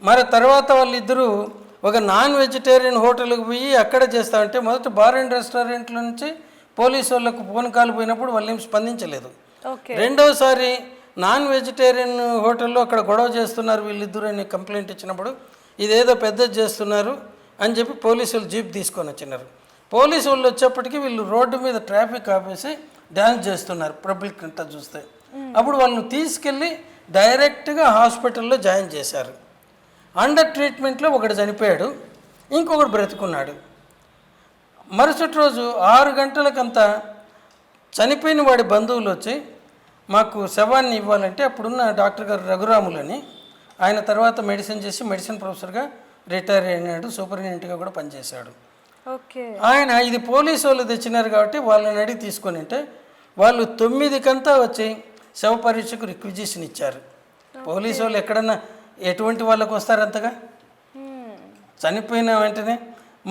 మరి తర్వాత వాళ్ళిద్దరూ ఒక నాన్ వెజిటేరియన్ హోటల్కి పోయి అక్కడ చేస్తా ఉంటే మొదట బార్ అండ్ రెస్టారెంట్లో నుంచి పోలీసు వాళ్ళకు ఫోన్ కాల్ పోయినప్పుడు వాళ్ళు ఏం స్పందించలేదు. రెండోసారి నాన్ వెజిటేరియన్ హోటల్లో అక్కడ గొడవ చేస్తున్నారు వీళ్ళిద్దరు అని కంప్లైంట్ ఇచ్చినప్పుడు ఇదేదో పెద్దది చేస్తున్నారు అని చెప్పి పోలీసులు జీప్ తీసుకొని వచ్చినారు. పోలీసు వాళ్ళు వచ్చేప్పటికీ వీళ్ళు రోడ్డు మీద ట్రాఫిక్ ఆపేసి డ్యాన్స్ చేస్తున్నారు పబ్లిక్ అంతా చూస్తే. అప్పుడు వాళ్ళని తీసుకెళ్ళి డైరెక్ట్గా హాస్పిటల్లో జాయిన్ చేశారు. అండర్ ట్రీట్మెంట్లో ఒకడు చనిపోయాడు, ఇంకొకడు బ్రతుకున్నాడు. మరుసటి రోజు 6 గంటలకంతా చనిపోయిన వాడి బంధువులు వచ్చి మాకు శవాన్ని ఇవ్వాలంటే అప్పుడున్న డాక్టర్ గారు రఘురాములని, ఆయన తర్వాత మెడిసిన్ చేసి మెడిసిన్ ప్రొఫెసర్గా రిటైర్ అయినాడు, సూపరింటెండెంట్గా కూడా పనిచేశాడు. ఆయన ఇది పోలీసు వాళ్ళు తెచ్చినారు కాబట్టి వాళ్ళని అడిగి తీసుకొని ఉంటే వాళ్ళు 9 వచ్చి శవ పరీక్షకు రిక్విజిషన్ ఇచ్చారు. పోలీసు వాళ్ళు ఎక్కడన్నా ఎటువంటి వాళ్ళకు వస్తారు అంతగా? చనిపోయిన వెంటనే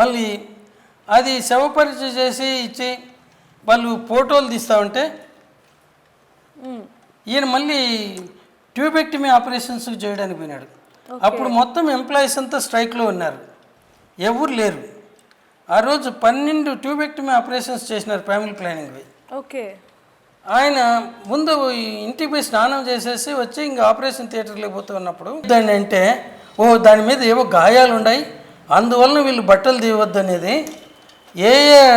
మళ్ళీ అది శవ పరీక్ష చేసి ఇచ్చి వాళ్ళు ఫోటోలు తీస్తూ ఉంటే ఈయన మళ్ళీ ట్యూబెక్టమీ ఆపరేషన్స్ చేయడానికి పోయినాడు. అప్పుడు మొత్తం ఎంప్లాయీస్ అంతా స్ట్రైక్లో ఉన్నారు, ఎవరు లేరు. ఆ రోజు 12 ట్యూబెక్టమీ ఆపరేషన్స్ చేసినారు ఫ్యామిలీ ప్లానింగ్వి. ఓకే. ఆయన ముందు ఇంటికి పోయి స్నానం చేసేసి వచ్చి ఇంకా ఆపరేషన్ థియేటర్లోకి పోతూ ఉన్నప్పుడు దాన్ని అంటే దాని మీద ఏవో గాయాలు ఉన్నాయి, అందువలన వీళ్ళు బట్టలు తీయవద్దు అనేది ఏ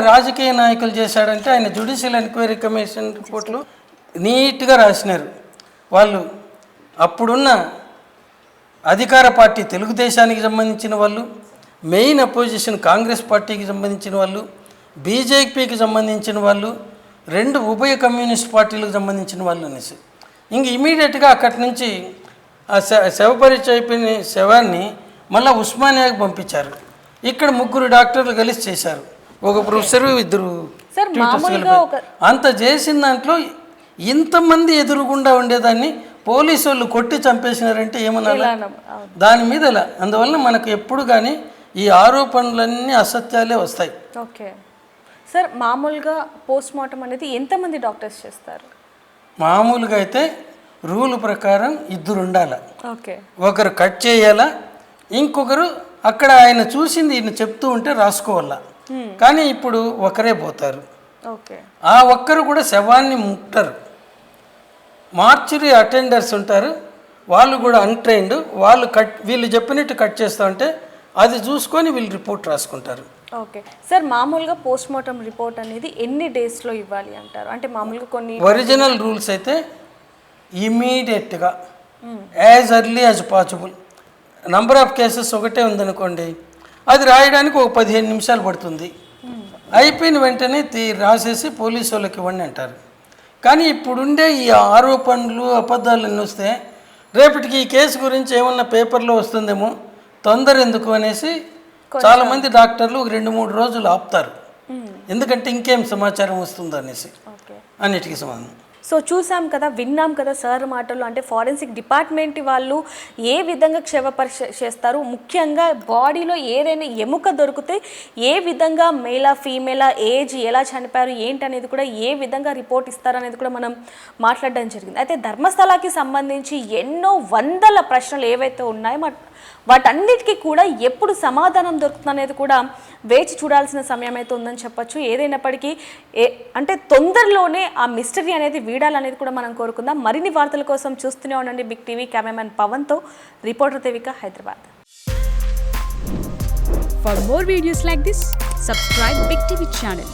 రాజకీయ నాయకులు చేశాడంటే ఆయన జ్యుడిషియల్ ఎంక్వైరీ కమిషన్ రిపోర్ట్లు నీట్గా రాసినారు. వాళ్ళు అప్పుడున్న అధికార పార్టీ తెలుగుదేశానికి సంబంధించిన వాళ్ళు, మెయిన్ అపోజిషన్ కాంగ్రెస్ పార్టీకి సంబంధించిన వాళ్ళు, బీజేపీకి సంబంధించిన వాళ్ళు, 2 ఉభయ కమ్యూనిస్ట్ పార్టీలకు సంబంధించిన వాళ్ళు అనేసి ఇంక ఇమీడియట్గా అక్కడి నుంచి ఆ శవ పరీక్ష అయిపోయిన శవాన్ని మళ్ళీ ఉస్మానియాకి పంపించారు. ఇక్కడ 3 డాక్టర్లు కలిసి చేశారు, ఒక ప్రొఫెసర్, 2 అంత చేసిన దాంట్లో ఇంతమంది ఎదురుగుండా ఉండేదాన్ని పోలీసు వాళ్ళు కొట్టి చంపేసినారంటే ఏమన్నా దాని మీద ఇలా. అందువల్ల మనకు ఎప్పుడు కానీ ఈ ఆరోపణలన్నీ అసత్యాలే వస్తాయి. ఓకే సార్, మామూలుగా పోస్ట్ మార్టం అనేది ఎంతమంది డాక్టర్స్ చేస్తారు? మామూలుగా అయితే రూల్ ప్రకారం 2 ఉండాలి. ఓకే. ఒకరు కట్ చేయాలా, ఇంకొకరు అక్కడ ఆయన చూసింది ఈయన చెప్తూ ఉంటే రాసుకోవాలా. కానీ ఇప్పుడు ఒకరే పోతారు. ఓకే. ఆ ఒక్కరు కూడా శవాన్ని ముట్టరు. మార్చురీ అటెండర్స్ ఉంటారు, వాళ్ళు కూడా అన్ట్రైన్డ్. వాళ్ళు వీళ్ళు చెప్పినట్టు కట్ చేస్తూ ఉంటే అది చూసుకొని వీళ్ళు రిపోర్ట్ రాసుకుంటారు. ఓకే సార్, మామూలుగా పోస్ట్ మార్టం రిపోర్ట్ అనేది ఎన్ని డేస్లో ఇవ్వాలి అంటారు? అంటే మామూలుగా కొన్ని ఒరిజినల్ రూల్స్ అయితే ఇమీడియట్గా as early as possible. Number of cases ఒకటే ఉందనుకోండి, అది రాయడానికి ఒక 15 నిమిషాలు పడుతుంది. అయిపోయిన వెంటనే రాసేసి పోలీసు వాళ్ళకి ఇవ్వండి అంటారు. కానీ ఇప్పుడుండే ఈ ఆరోపణలు అబద్ధాలన్నీ వస్తే రేపటికి ఈ కేసు గురించి ఏమన్నా పేపర్లో వస్తుందేమో, తొందర ఎందుకు అనేసి చాలామంది డాక్టర్లు 2-3 రోజులు ఆపుతారు. ఎందుకంటే ఇంకేం సమాచారం వస్తుందో అనేసి అన్నిటికీ సమాధానం. సో చూసాం కదా, విన్నాం కదా సార్ మాటలు. అంటే ఫారెన్సిక్ డిపార్ట్మెంట్ వాళ్ళు ఏ విధంగా క్షవ పరీక్ష చేస్తారు, ముఖ్యంగా బాడీలో ఏదైనా ఎముక దొరికితే ఏ విధంగా మేలా ఫీమేలా, ఏజ్, ఎలా చనిపోయారు ఏంటనేది కూడా ఏ విధంగా రిపోర్ట్ ఇస్తారు అనేది కూడా మనం మాట్లాడడం జరిగింది. అయితే ధర్మస్థలాకి సంబంధించి ఎన్నో వందల ప్రశ్నలు ఏవైతే ఉన్నాయో వాటన్నిటికీ కూడా ఎప్పుడు సమాధానం దొరుకుతుంది అనేది కూడా వేచి చూడాల్సిన సమయం అయితే ఉందని చెప్పొచ్చు. ఏదైనప్పటికీ అంటే తొందరలోనే ఆ మిస్టరీ అనేది వీడాలనేది కూడా మనం కోరుకుందాం. మరిన్ని వార్తల కోసం చూస్తూనే ఉండండి బిగ్ టీవీ. కెమెరామెన్ పవన్తో reporter Devika, Hyderabad. For more videos like this, subscribe Big TV channel.